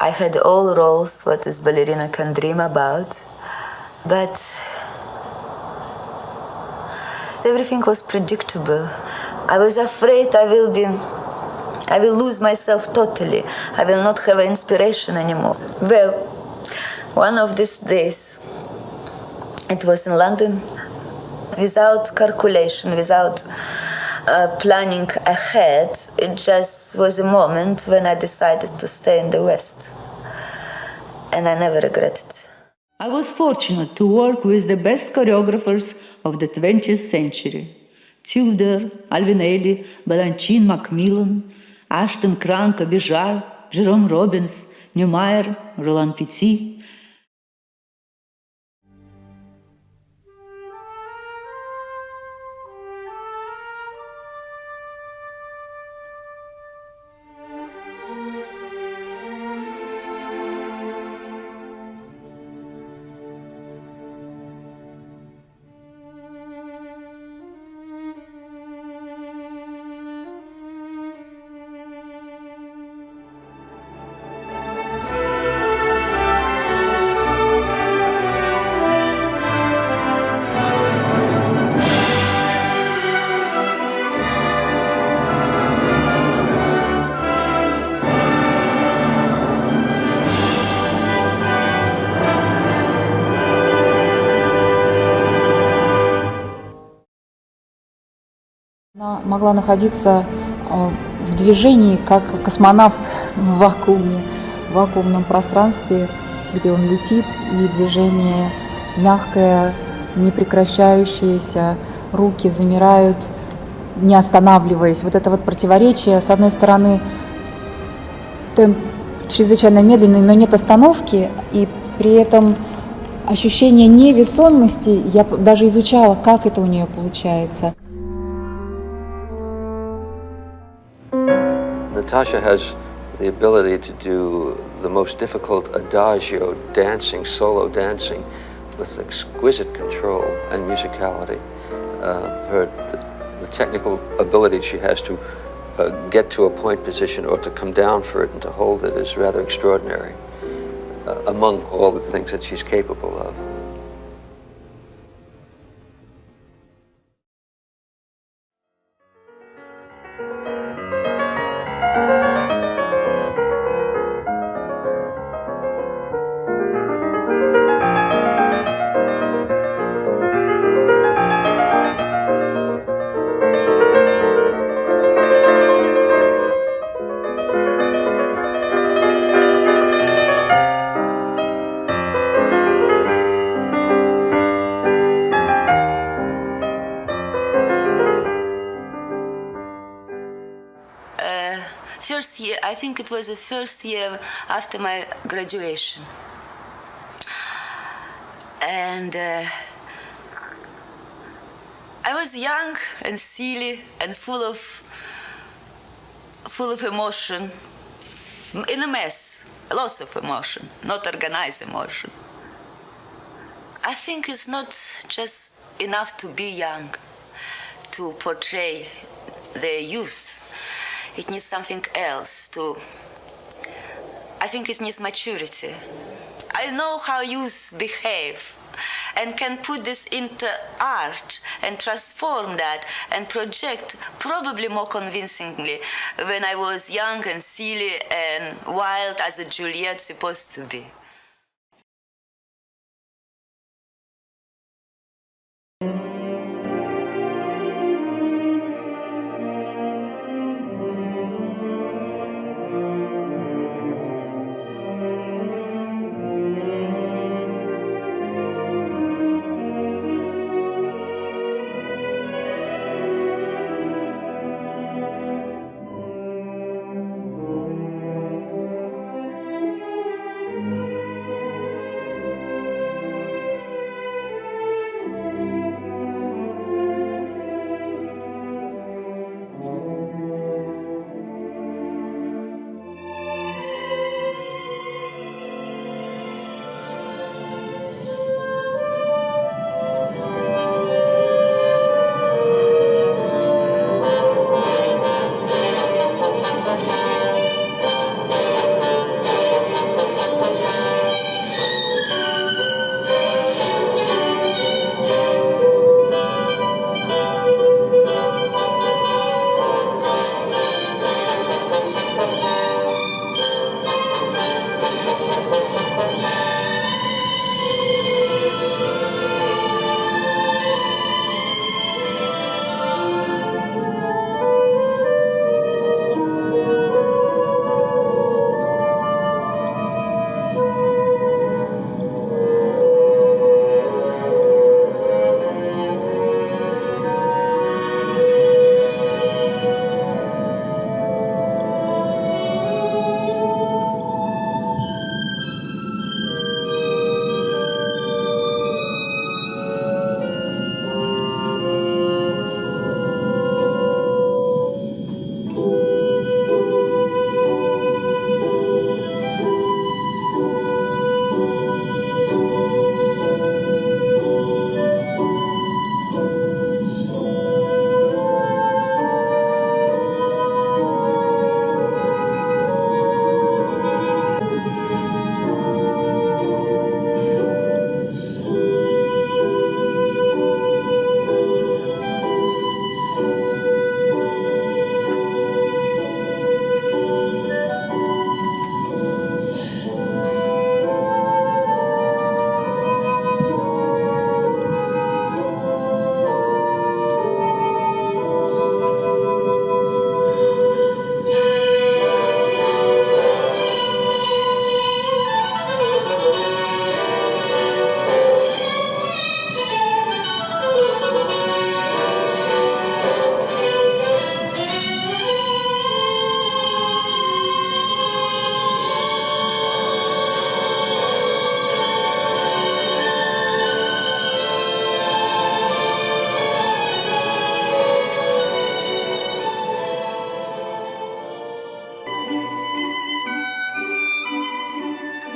I had all roles what a ballerina can dream about, but everything was predictable. I was afraid I will lose myself totally. I will not have inspiration anymore. Well, one of these days, it was in London, without calculation, without planning ahead, it just was a moment when I decided to stay in the West. And I never regret it. I was fortunate to work with the best choreographers of the 20th century. Tudor, Alvinelli, Balanchine, Macmillan, Ashton, Crank, Bijar, Jerome Robbins, Neumayer, Roland Petit. Она могла находиться в движении, как космонавт в вакууме, в вакуумном пространстве, где он летит, и движение мягкое, непрекращающееся, руки замирают, не останавливаясь. Вот это вот противоречие, с одной стороны, темп чрезвычайно медленный, но нет остановки, и при этом ощущение невесомости. Я даже изучала, как это у нее получается. Natasha has the ability to do the most difficult adagio dancing, solo dancing, with exquisite control and musicality. The technical ability she has to get to a point position or to come down for it and to hold it is rather extraordinary among all the things that she's capable of. First year, I think it was the first year after my graduation. And I was young and silly and full of emotion, in a mess, lots of emotion, not organized emotion. I think it's not just enough to be young, to portray the youth. It needs something else I think it needs maturity. I know how youth behave and can put this into art and transform that and project probably more convincingly when I was young and silly and wild as a Juliet supposed to be.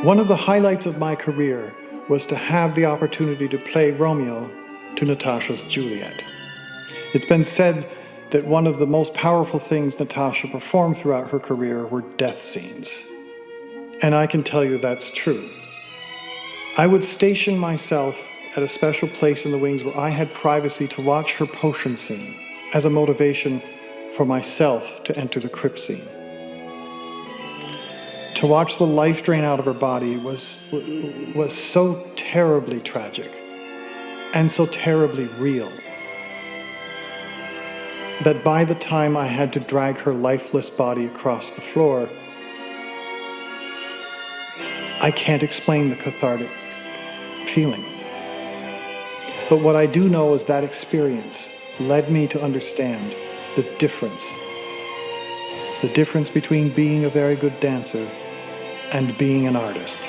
One of the highlights of my career was to have the opportunity to play Romeo to Natasha's Juliet. It's been said that one of the most powerful things Natasha performed throughout her career were death scenes. And I can tell you that's true. I would station myself at a special place in the wings where I had privacy to watch her potion scene as a motivation for myself to enter the crypt scene. To watch the life drain out of her body was so terribly tragic and so terribly real that by the time I had to drag her lifeless body across the floor, I can't explain the cathartic feeling. But what I do know is that experience led me to understand the difference between being a very good dancer and being an artist.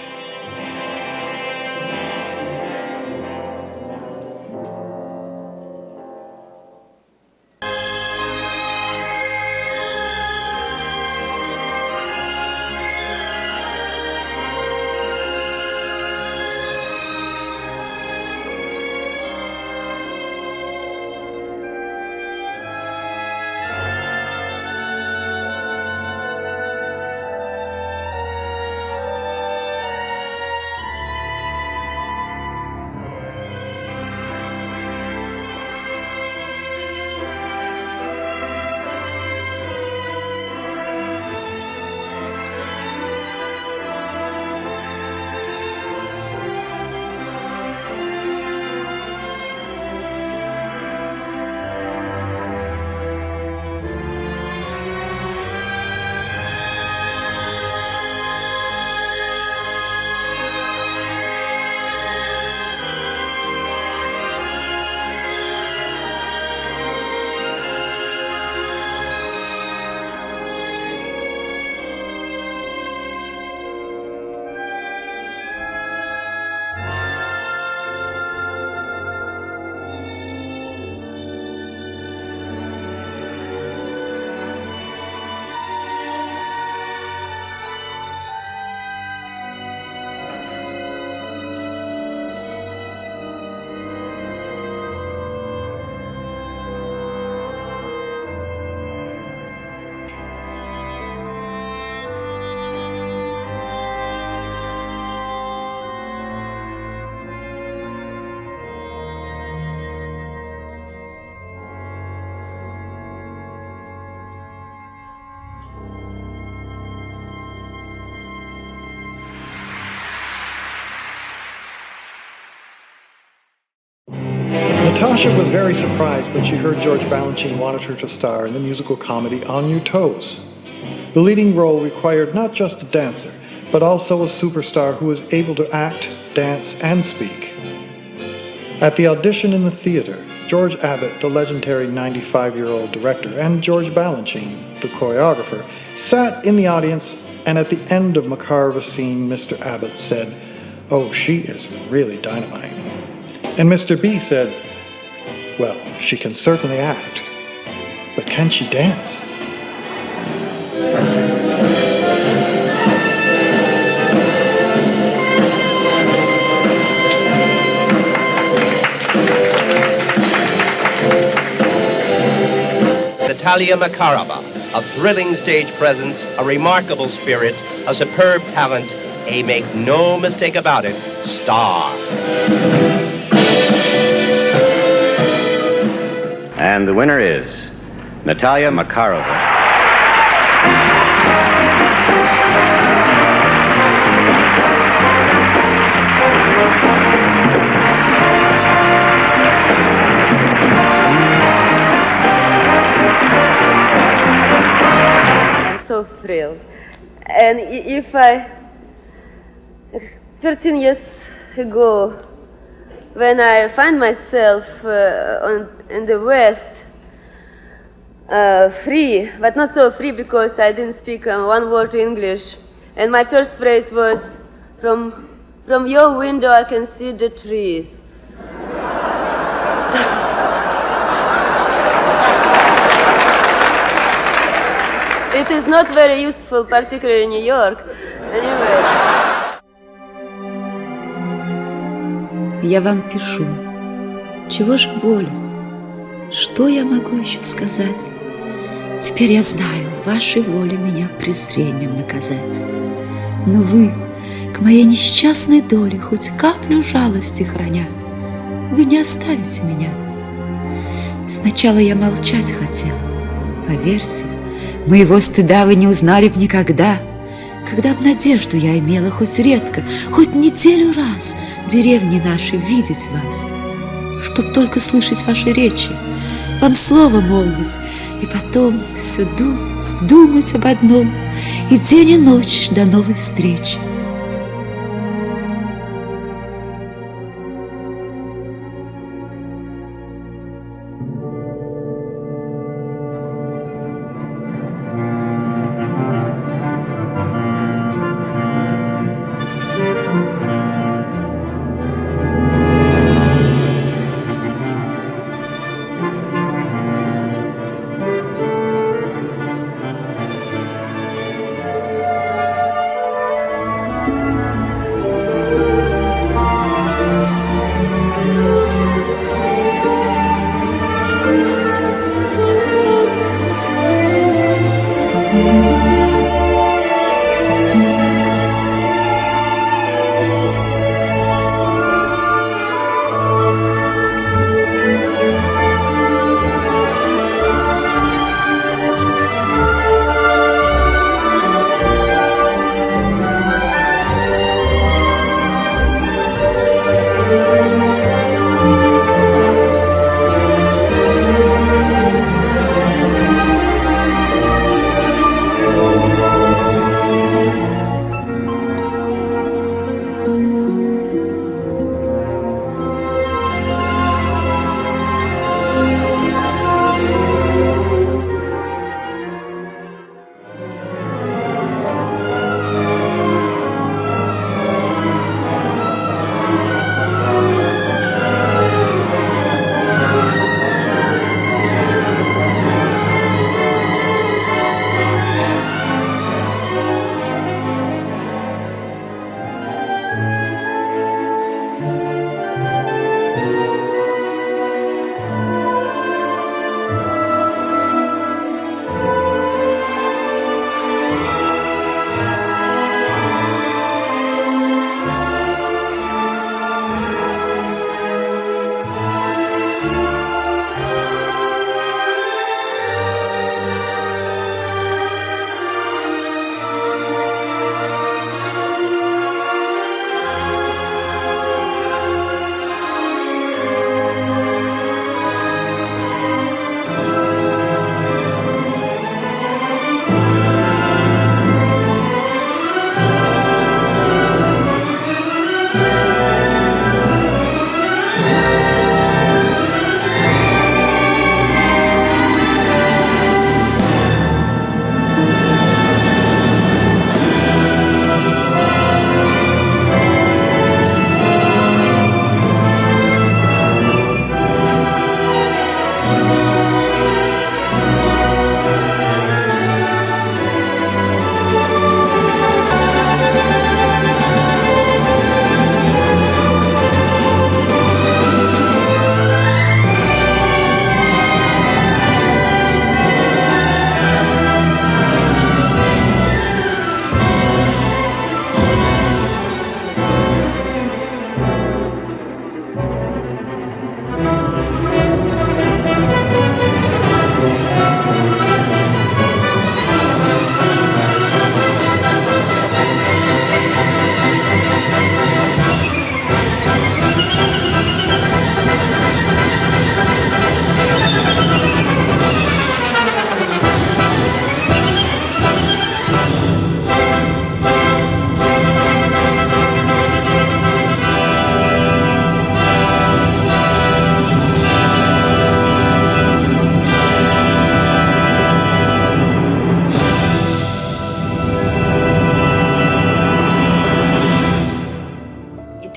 Natasha was very surprised when she heard George Balanchine wanted her to star in the musical comedy On Your Toes. The leading role required not just a dancer, but also a superstar who was able to act, dance, and speak. At the audition in the theater, George Abbott, the legendary 95-year-old director, and George Balanchine, the choreographer, sat in the audience, and at the end of Makarova's scene, Mr. Abbott said, "Oh, she is really dynamite." And Mr. B said, "Well, she can certainly act, but can she dance?" Natalia Makarova, a thrilling stage presence, a remarkable spirit, a superb talent, a make no mistake about it, star. And the winner is Natalia Makarova. I'm so thrilled. And if I, 13 years ago, when I find myself in the West, free, but not so free because I didn't speak one word English. And my first phrase was, from your window I can see the trees. It is not very useful, particularly in New York. Anyway. Я вам пишу. Чего же более? Что я могу еще сказать? Теперь я знаю, вашей воле меня презрением наказать. Но вы, к моей несчастной доле, хоть каплю жалости храня, вы не оставите меня. Сначала я молчать хотела. Поверьте, моего стыда вы не узнали б никогда, когда б надежду я имела хоть редко, хоть неделю раз в деревне нашей видеть вас, чтоб только слышать ваши речи, вам слово молвить, и потом все думать, думать об одном, и день и ночь до новой встречи.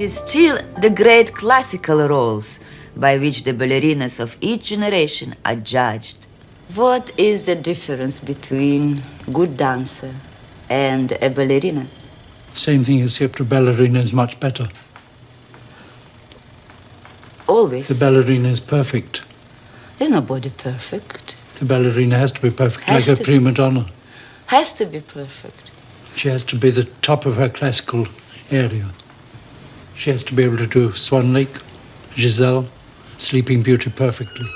is still the great classical roles by which the ballerinas of each generation are judged. What is the difference between good dancer and a ballerina? Same thing, except a ballerina is much better. Always. The ballerina is perfect. There's nobody perfect. The ballerina has to be perfect, Has like to a prima donna. Has to be perfect. She has to be the top of her classical area. She has to be able to do Swan Lake, Giselle, Sleeping Beauty perfectly.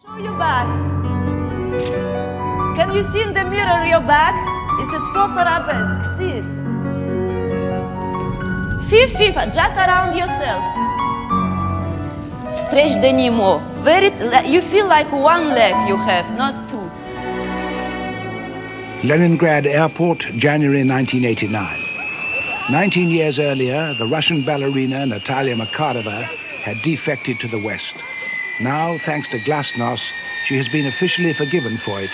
Show your back. Can you see in the mirror your back? It is faux arabesque. See it. Fif, just around yourself. Stretch the knee more. You feel like one leg you have, not two. Leningrad Airport, January 1989. 19 years earlier, the Russian ballerina Natalia Makarova had defected to the West. Now, thanks to glasnost, she has been officially forgiven for it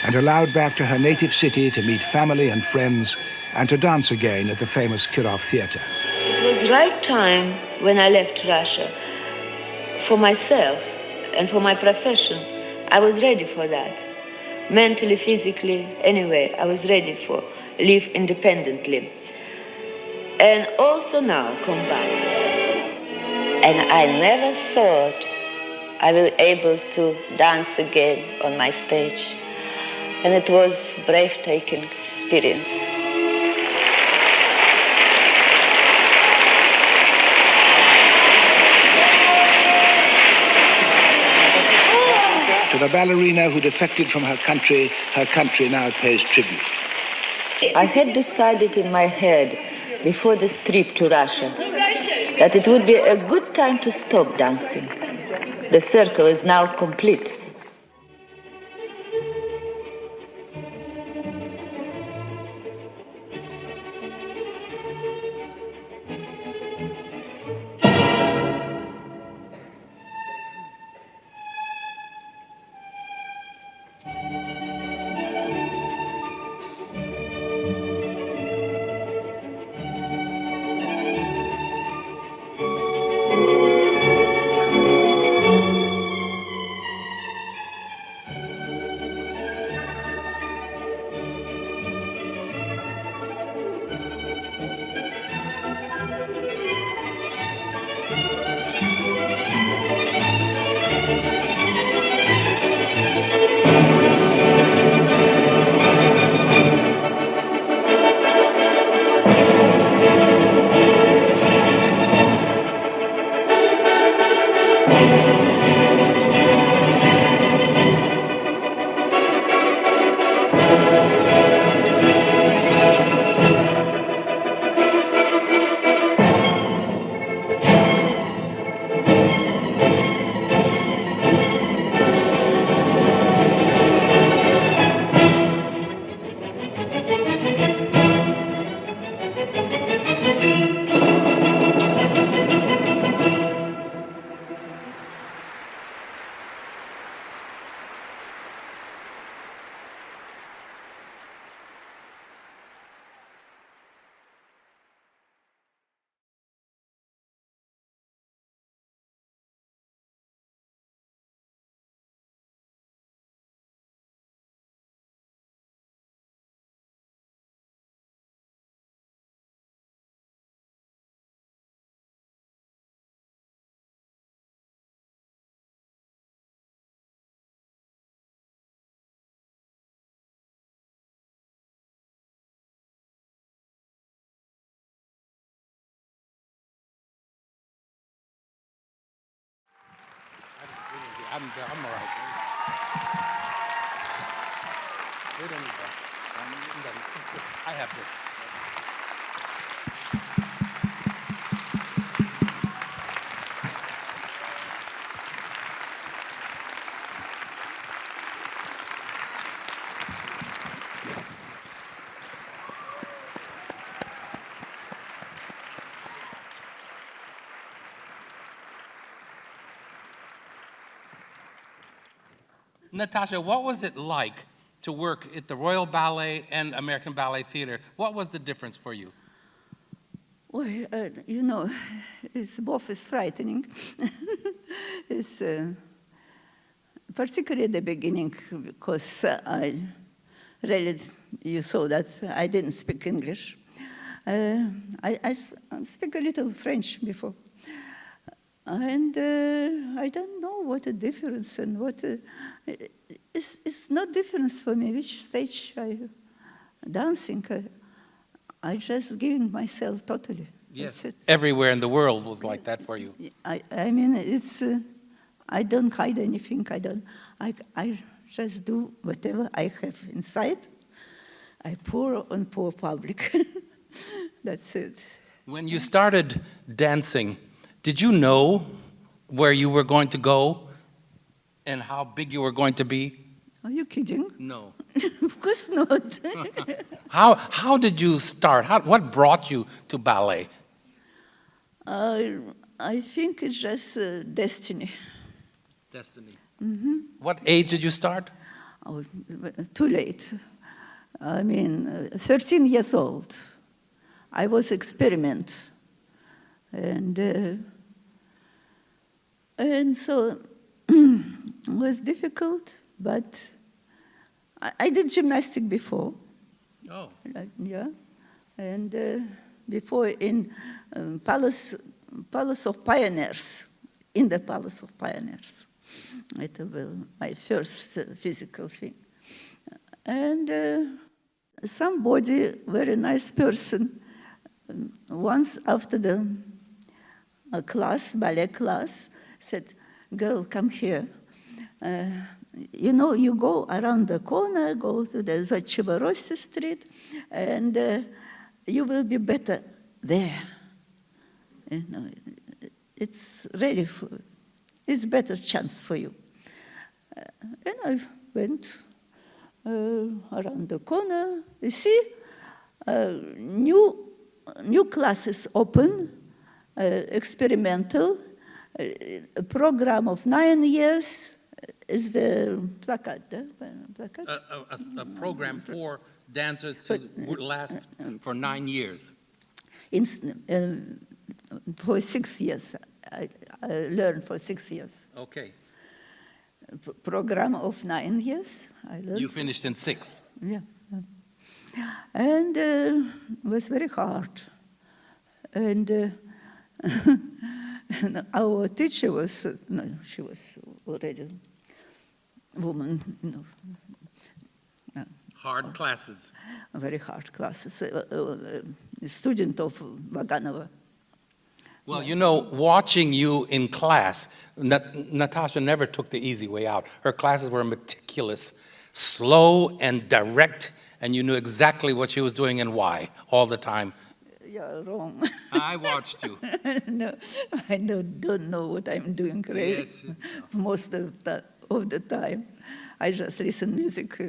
and allowed back to her native city to meet family and friends and to dance again at the famous Kirov Theater. It was right time when I left Russia. For myself and for my profession, I was ready for that. Mentally, physically, anyway, I was ready for live independently. And also now come back. And I never thought I will be able to dance again on my stage. And it was a breathtaking experience. To the ballerina who defected from her country now pays tribute. I had decided in my head before this trip to Russia that it would be a good time to stop dancing. The circle is now complete. I'm all right. We don't need that. I have this. Natasha, what was it like to work at the Royal Ballet and American Ballet Theater? What was the difference for you? Well, you know, both is frightening. It's particularly at the beginning, because I really, you saw that I didn't speak English. I speak a little French before. And I don't know what the difference and what it's not difference for me which stage I dancing. I just giving myself totally. Yes, everywhere in the world was like that for you. I mean, it's I don't hide anything. I just do whatever I have inside. I pour on poor public. That's it. When you started dancing, did you know where you were going to go and how big you were going to be? Are you kidding? No. Of course not. How did you start? What brought you to ballet? I think it's just destiny. Destiny. Mm-hmm. What age did you start? Oh, too late. I mean, 13 years old. I was experiment. And so it was difficult, but I did gymnastics before. Oh. Yeah. And before in Palace of Pioneers, in the Palace of Pioneers. It was my first physical thing. And somebody, very nice person, once after the ballet class, said, "Girl, come here. You know, you go around the corner, go to the Zachivarosi Street, and you will be better there. You know, it's really it's better chance for you." And I went around the corner. You see, new classes open, experimental, a program of 9 years. Is the placard? A program for dancers to last for 9 years. For 6 years. I learned for 6 years. Okay. Program of 9 years. I learned. You finished in 6. Yeah. And it was very hard. And our teacher was, she was already a woman, Hard classes. Very hard classes. A student of Vaganova. Well, you know, watching you in class, Natasha never took the easy way out. Her classes were meticulous, slow and direct, and you knew exactly what she was doing and why all the time. You're wrong. I watched you. No, I don't know what I'm doing really. Yes. Most of the time. I just listen music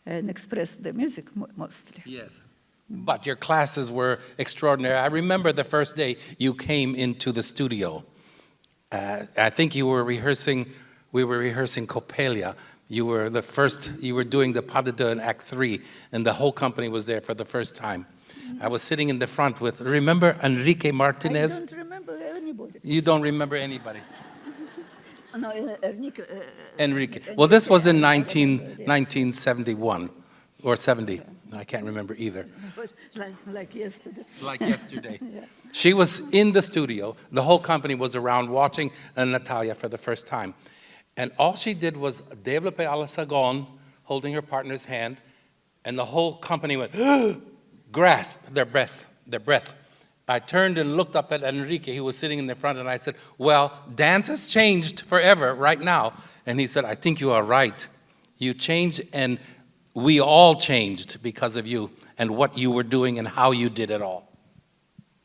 and express the music mostly. Yes. But your classes were extraordinary. I remember the first day you came into the studio. I think you were rehearsing, we were rehearsing Coppelia. You were doing the pas de deux in Act 3, and the whole company was there for the first time. I was sitting in the front with, remember Enrique Martinez? I don't remember anybody. You don't remember anybody? No, Enrique. Well, this was in 1971 or 70. I can't remember either. Like yesterday. Like yesterday. Yeah. She was in the studio. The whole company was around watching Natalia for the first time. And all she did was développer à la seconde, holding her partner's hand, and the whole company went, grasped their breath. I turned and looked up at Enrique, who was sitting in the front, and I said, well, dance has changed forever right now. And he said, I think you are right. You changed, and we all changed because of you and what you were doing and how you did it all.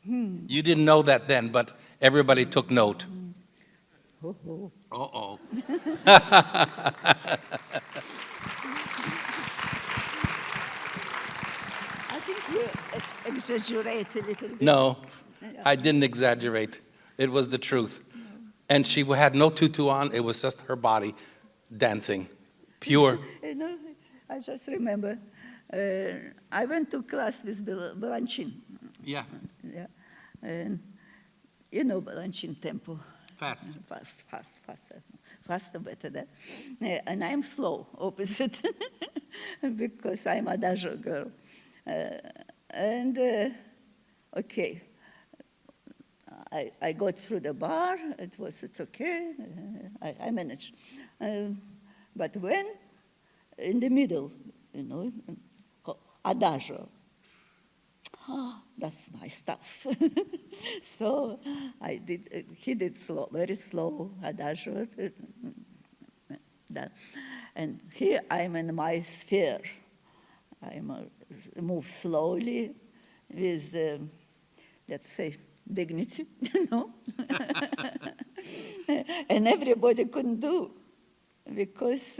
You didn't know that then, but everybody took note. Uh-oh. Uh-oh. I think you exaggerate a little bit. No, I didn't exaggerate. It was the truth. And she had no tutu on. It was just her body dancing, pure. You know, I just remember, I went to class with Balanchine. Yeah. Yeah. And you know Balanchine tempo. Fast. Faster, better than. And I'm slow, opposite, because I'm adagio girl. Okay, I got through the bar. It's okay. I managed. But when in the middle, you know, adagio, oh, that's my stuff. So he did slow, very slow, adagio. And here I'm in my sphere. I move slowly with, let's say, dignity, you know. And everybody couldn't do, because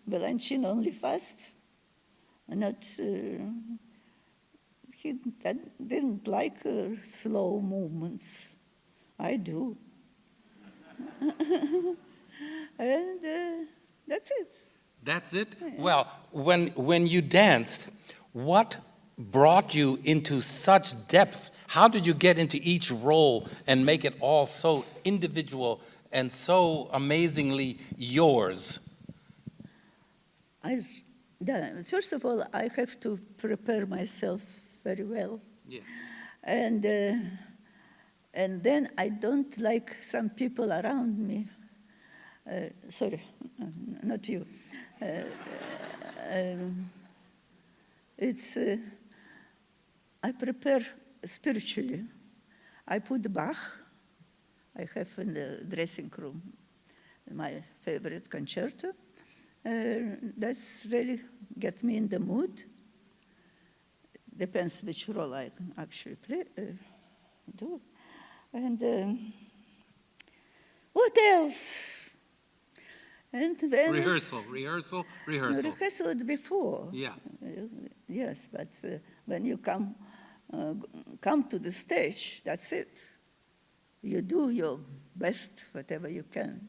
Balanchine only fast, not, he didn't like slow movements. I do. And that's it. That's it? Yeah. Well, when you danced, what brought you into such depth? How did you get into each role and make it all so individual and so amazingly yours? First of all, I have to prepare myself very well. Yeah. And then I don't like some people around me. Sorry, not you. I prepare spiritually. I put Bach. I have in the dressing room my favorite concerto. That's really get me in the mood. Depends which role I can actually do. And what else? And rehearsal. Rehearsal before. Yeah. Yes, but when you come to the stage, that's it. You do your best, whatever you can.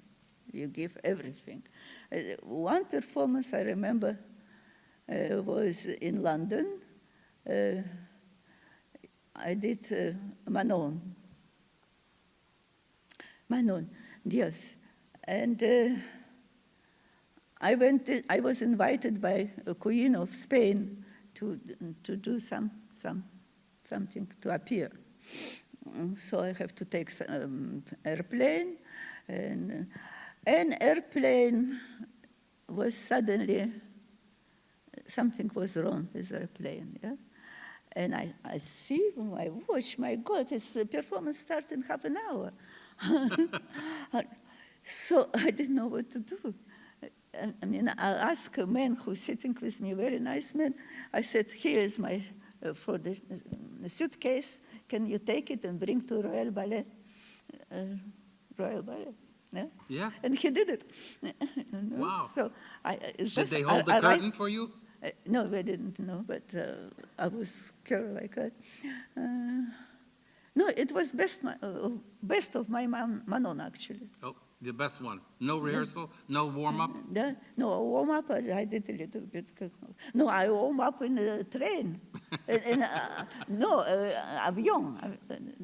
You give everything. One performance I remember was in London. I did Manon, yes. And I was invited by a queen of Spain to do something, to appear. So I have to take some airplane, and an airplane was suddenly, something was wrong with the airplane, yeah? And I see my watch, my God, the performance started in half an hour. So I didn't know what to do. I mean, I asked a man who's sitting with me, very nice man. I said, here is my, for the suitcase, can you take it and bring to Royal Ballet? Royal Ballet, yeah? Yeah. And he did it. Wow. So did they hold the curtain for you? No, they didn't know, but I was scared like that. No, it was best of my Manon, actually. Oh, the best one. No rehearsal, no warm-up? No, warm-up, I did a little bit. No, I warm up in the train. Avion.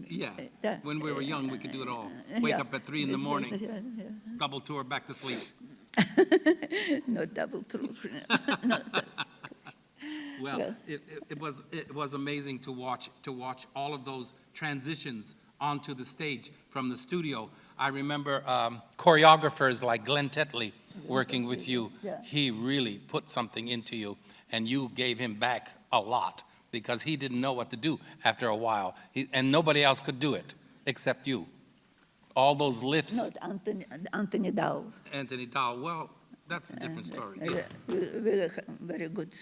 Yeah, when we were young, we could do it all. Wake up at 3 in the morning, double tour, back to sleep. No double tour. Well, it was amazing to watch all of those transitions onto the stage from the studio. I remember choreographers like Glenn Tetley working with you. Yeah. He really put something into you, and you gave him back a lot because he didn't know what to do after a while, and nobody else could do it except you. All those lifts. Not Anthony Dow. Anthony Dow. Well, that's a different story. We're very good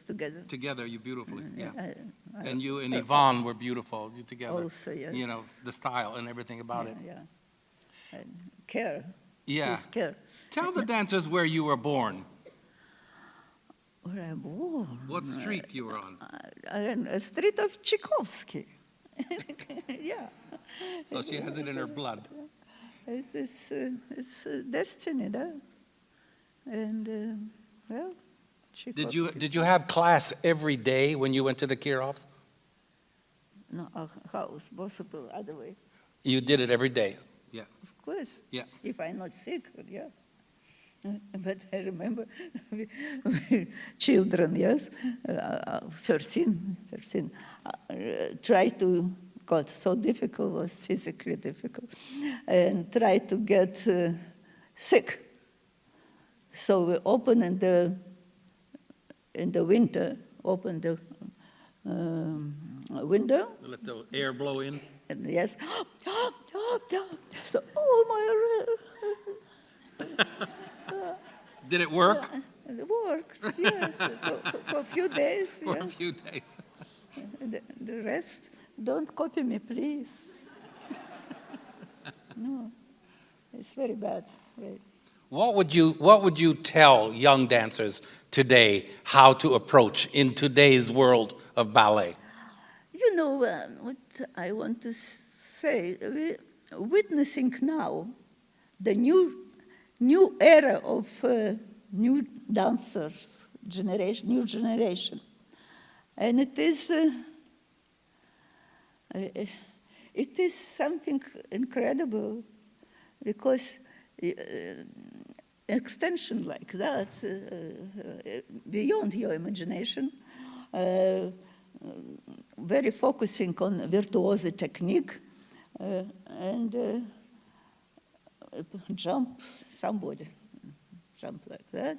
together. Together, you beautifully, yeah. And you and Yvonne were beautiful, you together. Also, yes. You know, the style and everything about it. Yeah. And care. Yeah. Please care. Tell the dancers where you were born. Where I born? What street you were on? A street of Tchaikovsky. Yeah. So she has it in her blood. It's destiny, though. And well, did you have class every day when you went to the Kirov? No, how was possible other way? You did it every day. Yeah. Of course. Yeah. If I'm not sick, yeah. But I remember children, yes, 13, try to, got so difficult, was physically difficult, and try to get sick. So we open in the winter, open the window. Let the air blow in. And yes, so, oh my, Did it work? it works, yes, for a few days, For yes. a few days. The rest, don't copy me, please. No, it's very bad, right? What would you tell young dancers today how to approach in today's world of ballet? You know, what I want to say, witnessing now the new era of new dancers, new generation. And it is something incredible because extension like that, beyond your imagination, very focusing on virtuoso technique, and jump like that,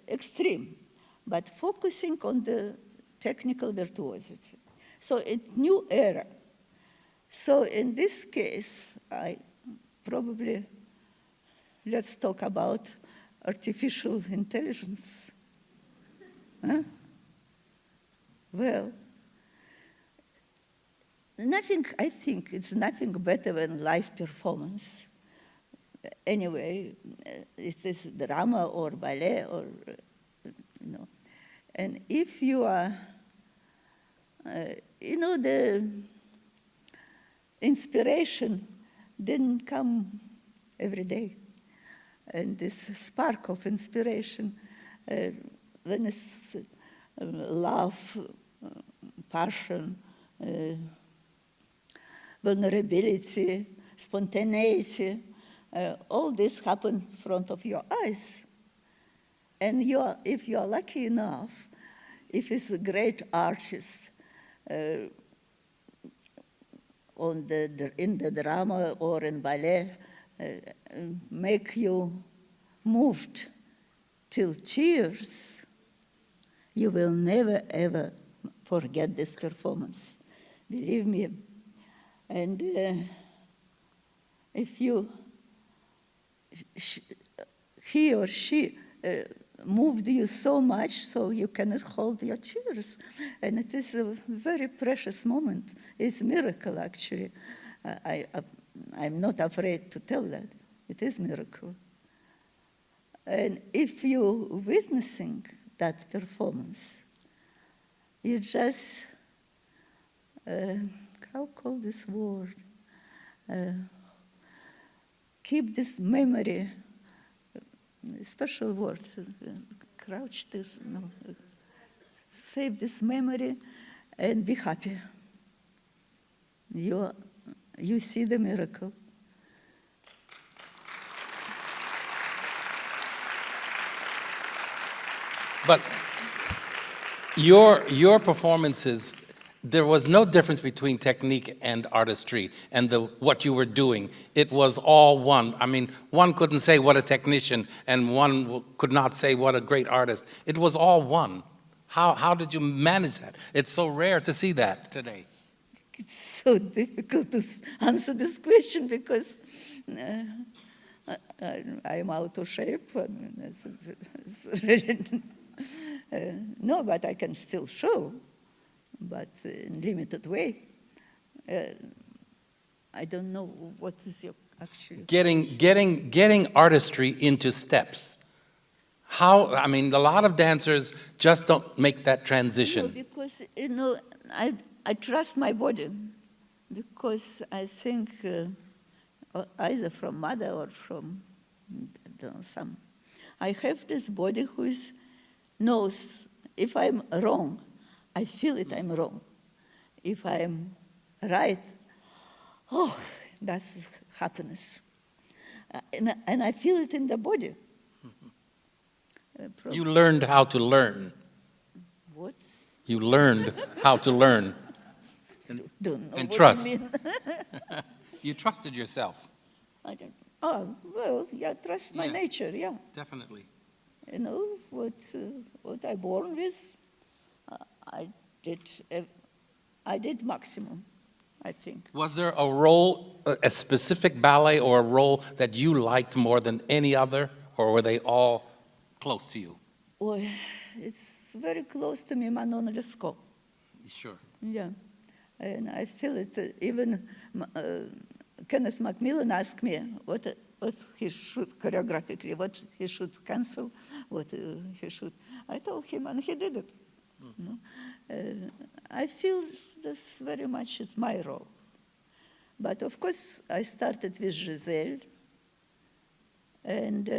extreme, but focusing on the technical virtuosity. So it's new era. So in this case, let's talk about artificial intelligence. Huh? Well, I think it's nothing better than live performance. Anyway, it is drama or ballet or, and if you are, the inspiration didn't come every day. And this spark of inspiration, when it's love, passion, vulnerability, spontaneity, all this happen in front of your eyes. And if you are lucky enough, if it's a great artist in the drama or in ballet, make you moved till tears, you will never, ever forget this performance. Believe me. And if he or she moved you so much so you cannot hold your tears. And it is a very precious moment. It's a miracle, actually. I'm not afraid to tell that. It is a miracle. And if you're witnessing that performance, you just, how call this word? Keep this memory, special word, crouch this, no, save this memory and be happy. You see the miracle. But your performances, there was no difference between technique and artistry and what you were doing. It was all one. I mean, one couldn't say what a technician and one could not say what a great artist. It was all one. How did you manage that? It's so rare to see that today. It's so difficult to answer this question because I'm out of shape. No, but I can still show, but in limited way. I don't know what is your actually getting artistry into steps. How? I mean, a lot of dancers just don't make that transition. No, because I trust my body, because I think either from mother or from some, I have this body who knows if I'm wrong, I feel it I'm wrong. If I'm right, oh, that's happiness. And I feel it in the body. You learned how to learn. What? You learned how to learn. Don't know and what trust. you mean. You trusted yourself. I don't. Oh, well, yeah, trust my nature, yeah. Definitely. You know, what I born with, I did I did maximum, I think. Was there a role, a specific ballet or a role that you liked more than any other, or were they all close to you? Oh, it's very close to me, Manon Lescaut. Sure. Yeah, and I feel it. Even Kenneth Macmillan asked me what he should choreographically, what he should cancel, what he should. I told him, and he did it. You know? I feel this very much it's my role. But of course, I started with Giselle, and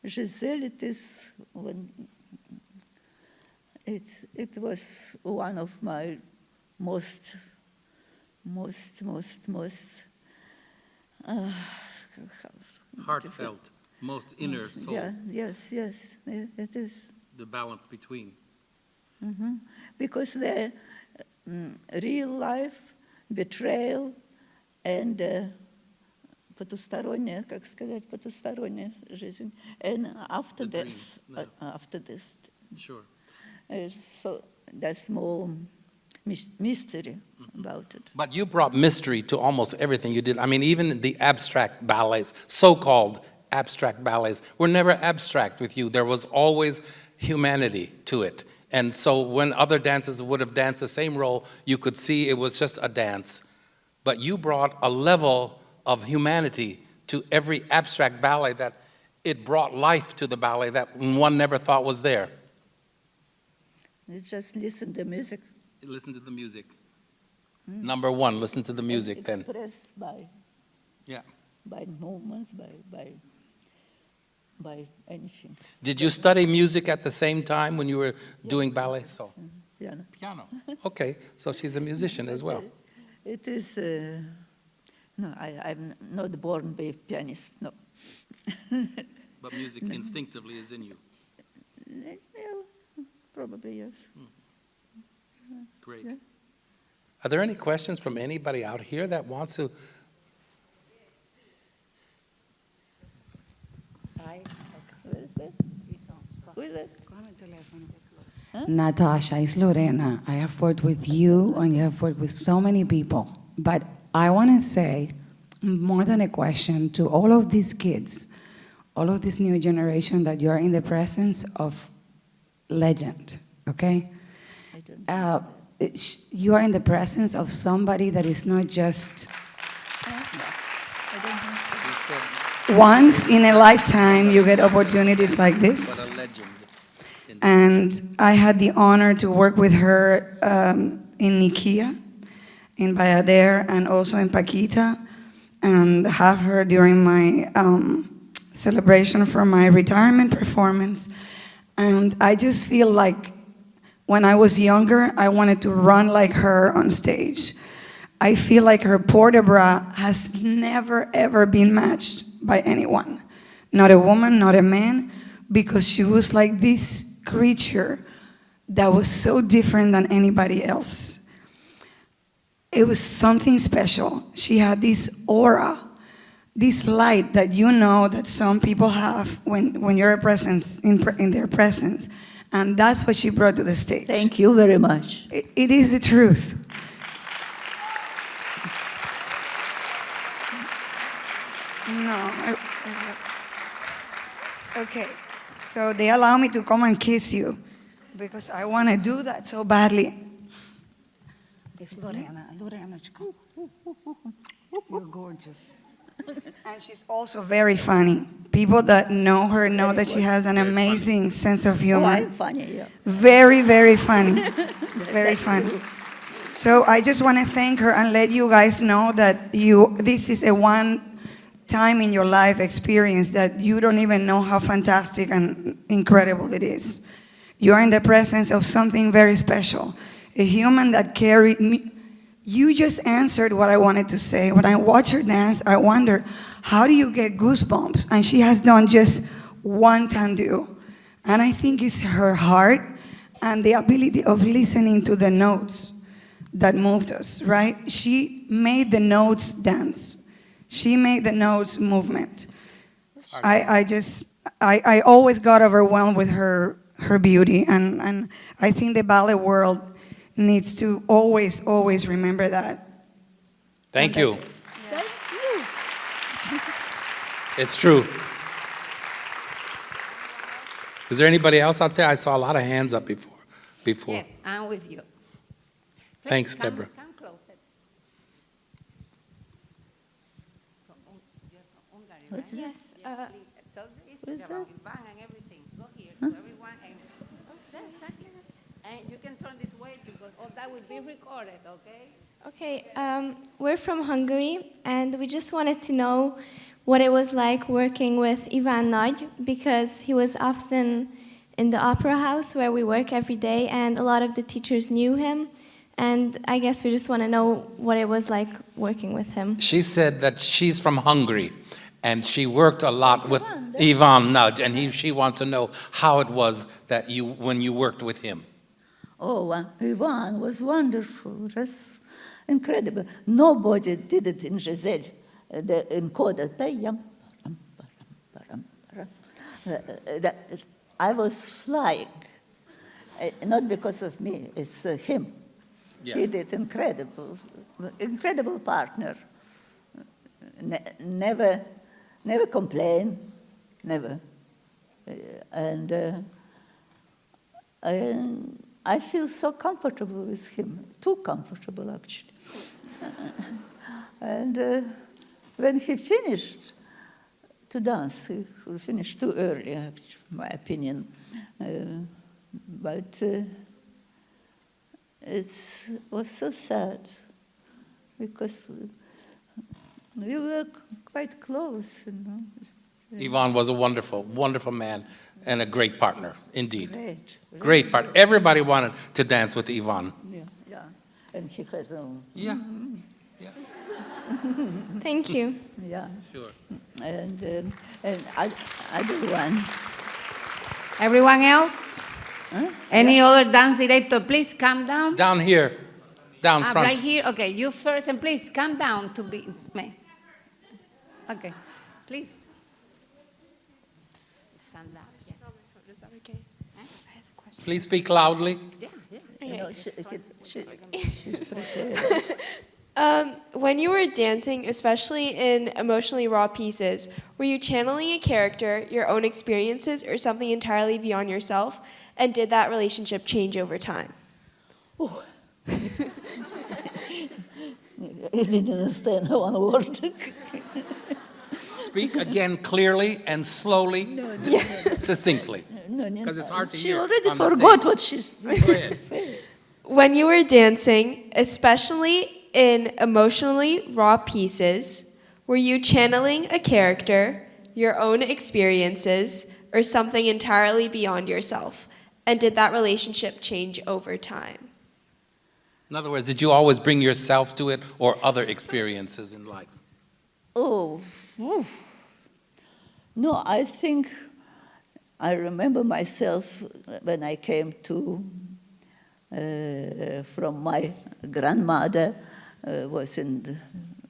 Giselle, it is when it was one of my most Heartfelt, most inner soul. Yeah, yes, it is. The balance between. Mm-hmm. Because the real life, betrayal, and потусторонняя, как сказать, потусторонняя жизнь, and after this, Sure. So that's more mystery about it. But you brought mystery to almost everything you did. I mean, even the abstract ballets, so-called abstract ballets, were never abstract with you. There was always humanity to it. And so when other dancers would have danced the same role, you could see it was just a dance. But you brought a level of humanity to every abstract ballet that it brought life to the ballet that one never thought was there. You just listen to music. Listen to the music. Number one, listen to the music then. Expressed by movements, by anything. Did you study music at the same time when you were doing ballet? So, Piano. Piano. Okay, so she's a musician as well. It is, no, I'm not born to be a pianist, no. But music instinctively is in you. Well, probably, yes. Great. Are there any questions from anybody out here that wants to? Natasha, it's Lorena. I have worked with you and you have worked with so many people. But I want to say, more than a question, to all of these kids, all of this new generation, that you are in the presence of legend, okay? You are in the presence of somebody that is not just once in a lifetime you get opportunities like this. But a legend. And I had the honor to work with her in Nikia, in Bayader, and also in Paquita, and have her during my celebration for my retirement performance. And I just feel like when I was younger, I wanted to run like her on stage. I feel like her port de bras has never, ever been matched by anyone. Not a woman, not a man, because she was like this creature that was so different than anybody else. It was something special. She had this aura, this light that you know that some people have when you're in their presence. And that's what she brought to the stage. Thank you very much. It is the truth. No. Okay. So they allow me to come and kiss you because I want to do that so badly. It's Lorena. Lorenachka. You're gorgeous. And she's also very funny. People that know her know that she has an amazing sense of humor. Oh, I'm funny, yeah. Very, very funny. Very funny. So I just want to thank her and let you guys know that this is a one-time in your life experience that you don't even know how fantastic and incredible it is. You are in the presence of something very special. A human that carried me. You just answered what I wanted to say. When I watch her dance, I wonder, how do you get goosebumps? And she has done just one tandu. And I think it's her heart and the ability of listening to the notes that moved us, right? She made the notes dance. She made the notes movement. I always got overwhelmed with her beauty. And I think the ballet world needs to always, always remember that. Thank And you. that's It's true. Is there anybody else out there? I saw a lot of hands up before. Yes, I'm with you. Please Thanks, come, Deborah. Come closer. Yes. Please. So this is about Ivan and everything. Go here to everyone and exactly. And you can turn this way because all that will be recorded, okay? Okay, we're from Hungary, and we just wanted to know what it was like working with Ivan Nagy, because he was often in the opera house where we work every day, and a lot of the teachers knew him. And I guess we just want to know what it was like working with him. She said that she's from Hungary, and she worked a lot with Ivan Nagy, and she wants to know how it was that when you worked with him. Oh, Ivan was wonderful, just incredible. Nobody did it in Giselle, the encoder. I was flying, not because of me, it's him. Yeah. He did incredible partner. Never complain, never. And I feel so comfortable with him, too comfortable actually. And when he finished to dance, he finished too early, actually, in my opinion. But it was so sad because we were quite close, you know. Ivan was a wonderful, wonderful man and a great partner, indeed. Great partner. Everybody wanted to dance with Ivan. Yeah. And he has a... Yeah. Thank you. Yeah. Sure. And other one. Everyone else? Any other dance director, please come down. Down here, down front. Right here. Okay, you first, and please come down to be me. Okay, please. Stand up. Yes. Is that okay? I have a question. Please speak loudly. Yeah. When you were dancing, especially in emotionally raw pieces, were you channeling a character, your own experiences, or something entirely beyond yourself? And did that relationship change over time? Oh. I didn't understand one word. Speak again clearly and slowly, distinctly. Because it's hard to hear. She already on the forgot stage. what she said. When you were dancing, especially in emotionally raw pieces, were you channeling a character, your own experiences, or something entirely beyond yourself? And did that relationship change over time? In other words, did you always bring yourself to it or other experiences in life? Oh, no, I think I remember myself when I came to from my grandmother, was in the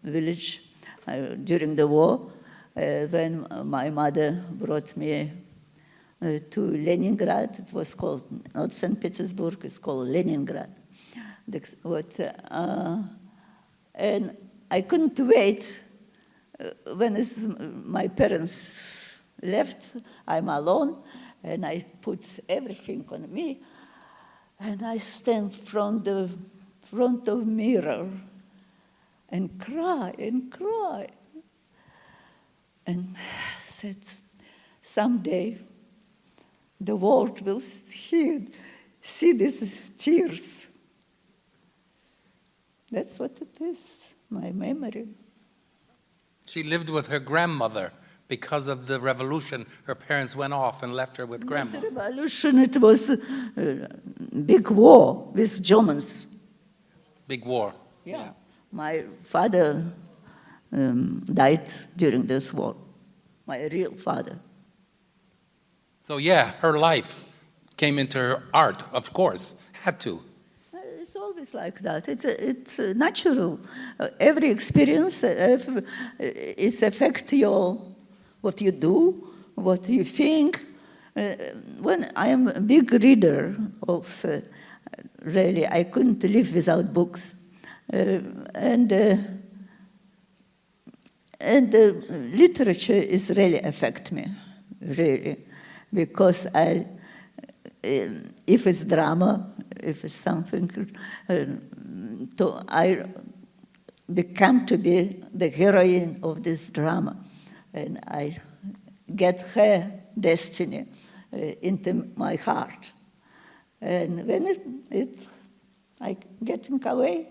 village during the war, when my mother brought me to Leningrad. It was called, not St. Petersburg, it's called Leningrad. And I couldn't wait. When my parents left, I'm alone, and I put everything on me, and I stand from the front of mirror and cry, and said, someday the world will see these tears. That's what it is, my memory. She lived with her grandmother because of the revolution. Her parents went off and left her with grandma. Not the revolution, it was a big war with Germans. Big war. Yeah. My father died during this war, my real father. So yeah, her life came into her art, of course, had to. It's always like that. It's natural. Every experience it affects what you do, what you think. When I am a big reader, also, really, I couldn't live without books. And literature is really affect me, really, because if it's drama, if it's something, I become to be the heroine of this drama, and I get her destiny into my heart. And when I getting away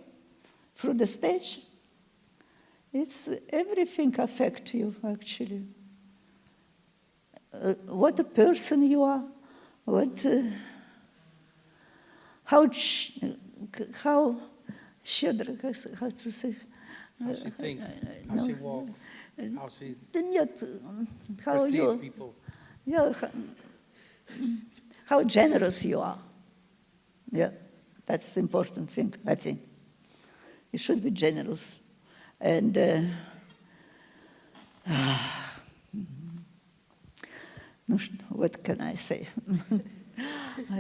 through the stage, it's everything affects you, actually. What a person you are, how to say, How she thinks, how she walks, how she perceives people. Yeah, how generous you are. Yeah, that's the important thing, I think. You should be generous. And what can I say?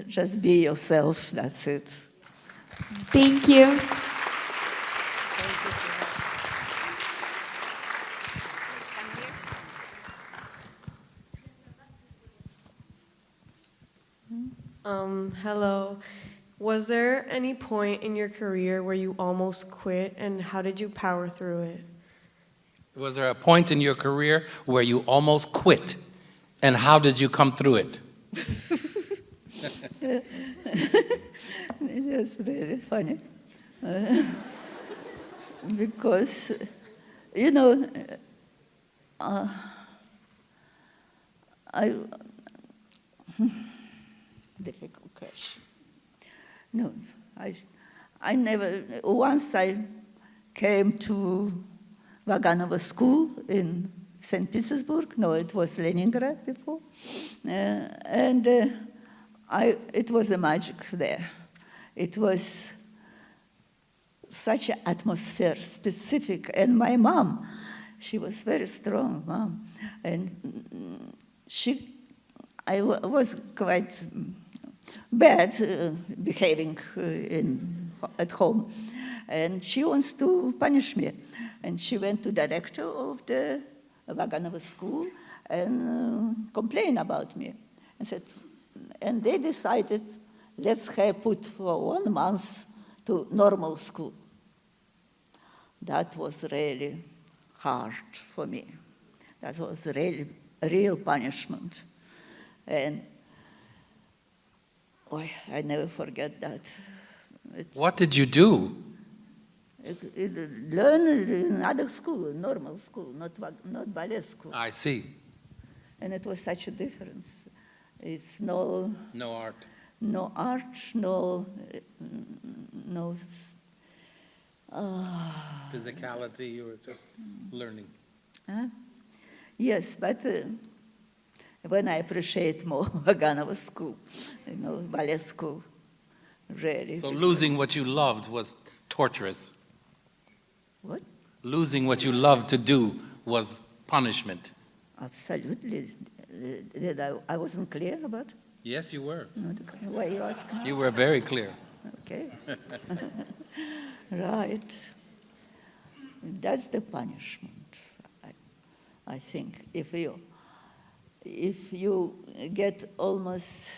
Just be yourself, that's it. Thank you. Thank you so much. Hello. Was there any point in your career where you almost quit, and how did you power through it? Was there a point in your career where you almost quit, and how did you come through it? It's really funny. Because, you know, difficult question. No, I never, once I came to Vaganova School in St. Petersburg. No, it was Leningrad before. And it was a magic there. It was such an atmosphere, specific. And my mom, she was very strong, mom. And I was quite bad behaving at home. And she wants to punish me. And she went to the director of the Vaganova school and complained about me. And they decided, let's have put for 1 month to normal school. That was really hard for me. That was really a real punishment. And I never forget that. What did you do? Learn in another school, normal school, not ballet school. I see. And it was such a difference. It's no art. No art, no physicality, you were just learning. Yes, but when I appreciate more Vaganova school, ballet school, really. So losing what you loved was torturous. What? Losing what you loved to do was punishment. Absolutely. I wasn't clear about? Yes, you were. Why are you asking? You were very clear. Okay. Right. That's the punishment, I think. If you get almost,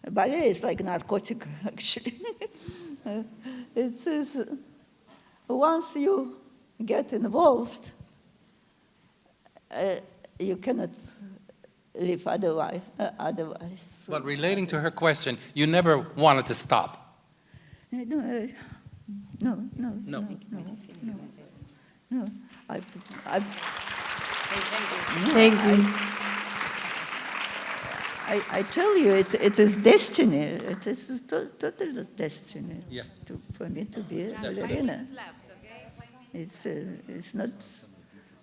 ballet is like narcotic, actually. It's once you get involved, you cannot live otherwise. But relating to her question, you never wanted to stop. No. Thank you. I tell you, it is destiny. It is total destiny for me to be a ballerina. It's not.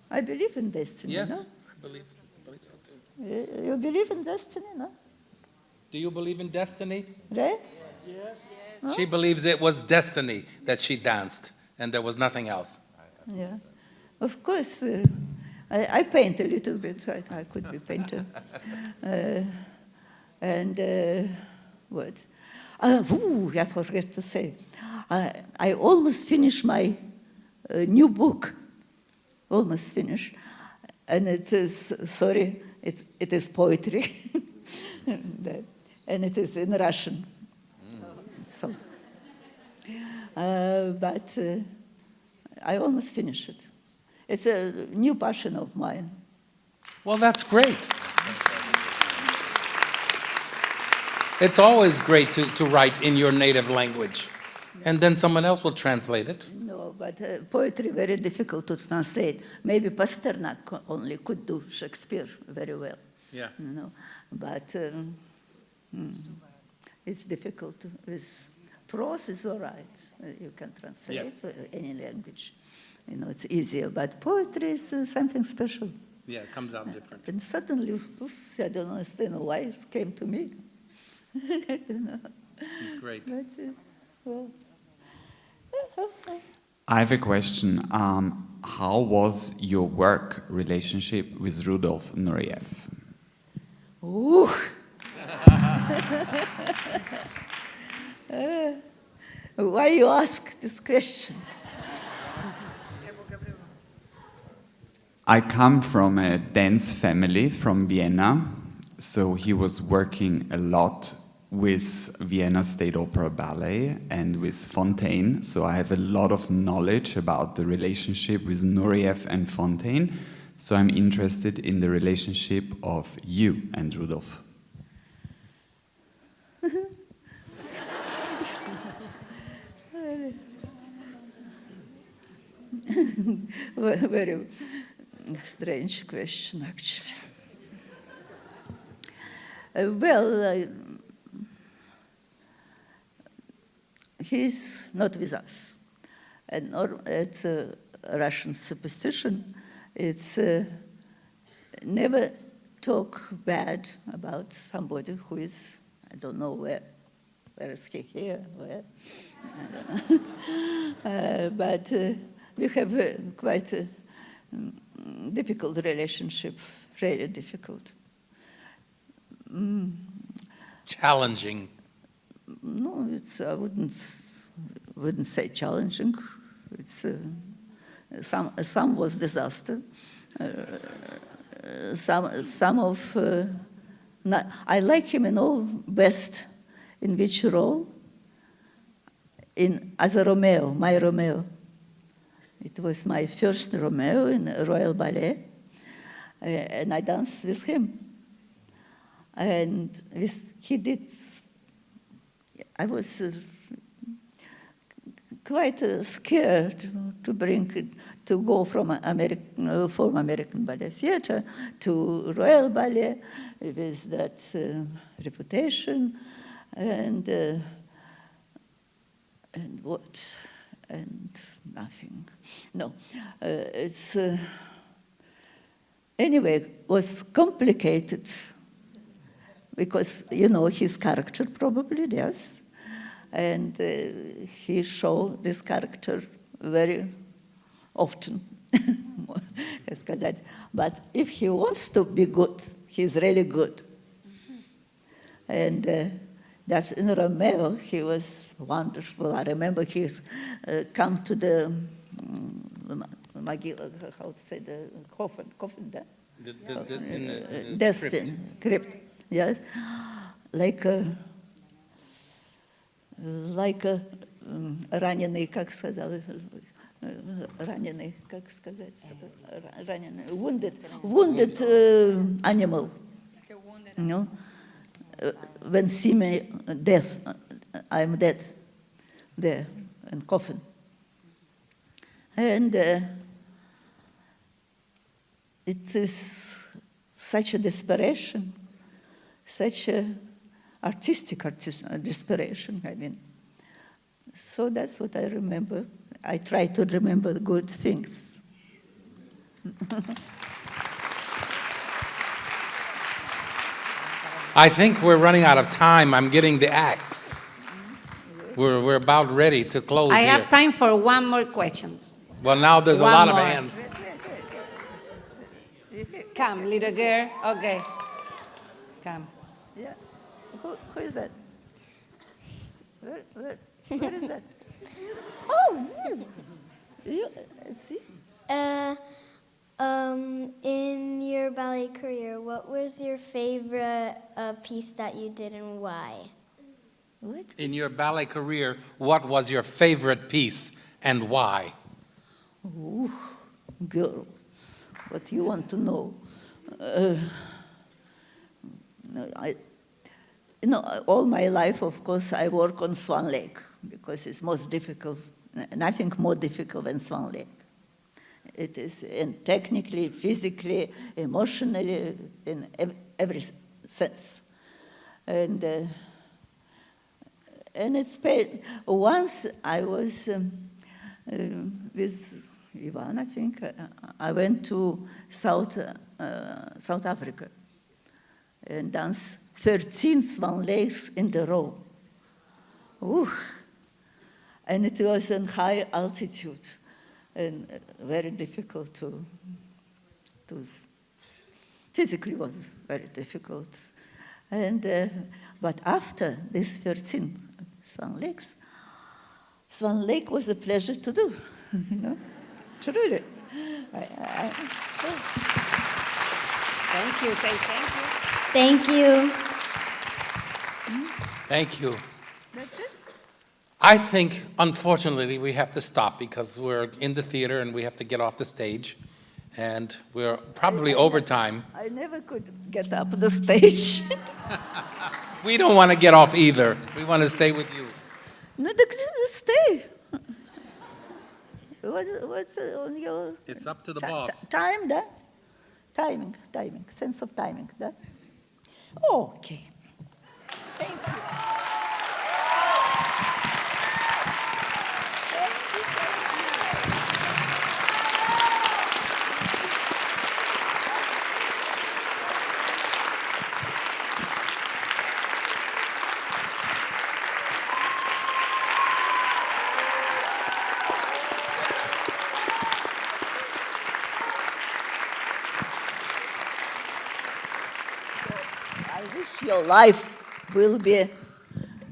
I believe in destiny. Yes, no? I believe so too. You believe in destiny, no? Do you believe in destiny? Right? Yes. She believes it was destiny that she danced, and there was nothing else. Yeah, of course. I paint a little bit. I could be painter. And what? I forgot to say. I almost finished my new book. Almost finished. And it is, sorry, it is poetry. And it is in Russian. So, but I almost finished it. It's a new passion of mine. Well, that's great. It's always great to write in your native language, and then someone else will translate it. No, but poetry very difficult to translate. Maybe Pasternak only could do Shakespeare very well. Yeah. You know, but it's difficult. With prose is all right. You can translate any language. You know, it's easier. But poetry is something special. Yeah, it comes out different. And suddenly, oops, I don't understand why it came to me. I don't know. It's great. But, well. I have a question. How was your work relationship with Rudolf Nureyev? Ooh. Why you ask this question? I come from a dance family from Vienna, so he was working a lot with Vienna State Opera Ballet and with Fontaine, so I have a lot of knowledge about the relationship with Nureyev and Fontaine, so I'm interested in the relationship of you and Rudolf. Very strange question, actually. He's not with us. And it's a Russian superstition. It's never talk bad about somebody who is, I don't know where is he here, where? I don't know. But we have quite a difficult relationship, really difficult. Challenging. No, I wouldn't say challenging. It's some was disaster. Some of I like him best in which role? As a Romeo, my Romeo. It was my first Romeo in Royal Ballet, and I danced with him. And he did. I was quite scared to go from American Ballet Theatre to Royal Ballet with that reputation and what and nothing. No, it's anyway. It was complicated because his character probably yes. And he showed this character very often. But if he wants to be good, he's really good. And that's in Romeo, he was wonderful. I remember he's come to the, how to say, the coffin there? Death crypt, yes. Like a раненый, как сказать, wounded animal. When see me death, I'm dead, there, in coffin. And it is such a desperation, such a artistic desperation, I mean. So that's what I remember. I try to remember good things. I think we're running out of time. I'm getting the axe. We're about ready to close I here. have time for one more question. Well, now there's a One lot of more. hands. Come, little girl. Okay. Come. Yeah. Who is that? Where is that? Oh, yes. See? In your ballet career, what was your favorite piece that you did and why? What? In your ballet career, what was your favorite piece and why? Oh, girl, what you want to know? All my life, of course, I work on Swan Lake because it's most difficult, and I think more difficult than Swan Lake. It is technically, physically, emotionally, in every sense. And it's paid. Once I was with Ivan, I think, I went to South Africa and danced 13 Swan Lakes in a row. Ooh. And it was in high altitude and very difficult to physically was very difficult. And but after these 13 Swan Lake was a pleasure to do, truly. Thank you. Say thank you. Thank you. Thank you. That's it? I think, unfortunately, we have to stop because we're in the theater and we have to get off the stage. And we're probably over time. I never could get up the stage. We don't want to get off either. We want to stay with you. No, stay. What's on your... It's up to the boss. Time, da? Timing, sense of timing, da? Okay. Thank you. Your life will be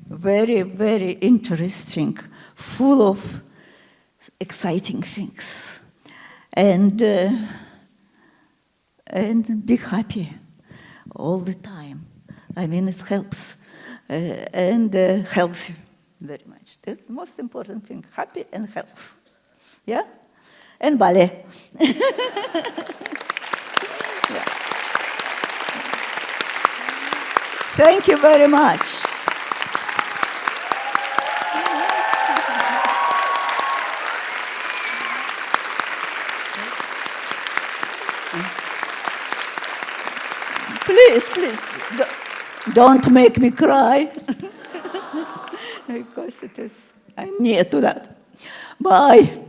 very, very interesting, full of exciting things, and be happy all the time. I mean, it helps, and healthy very much. The most important thing, happy and health. Yeah, and ballet. Yeah. Thank you very much. Please, don't make me cry. Because I'm near to that. Bye.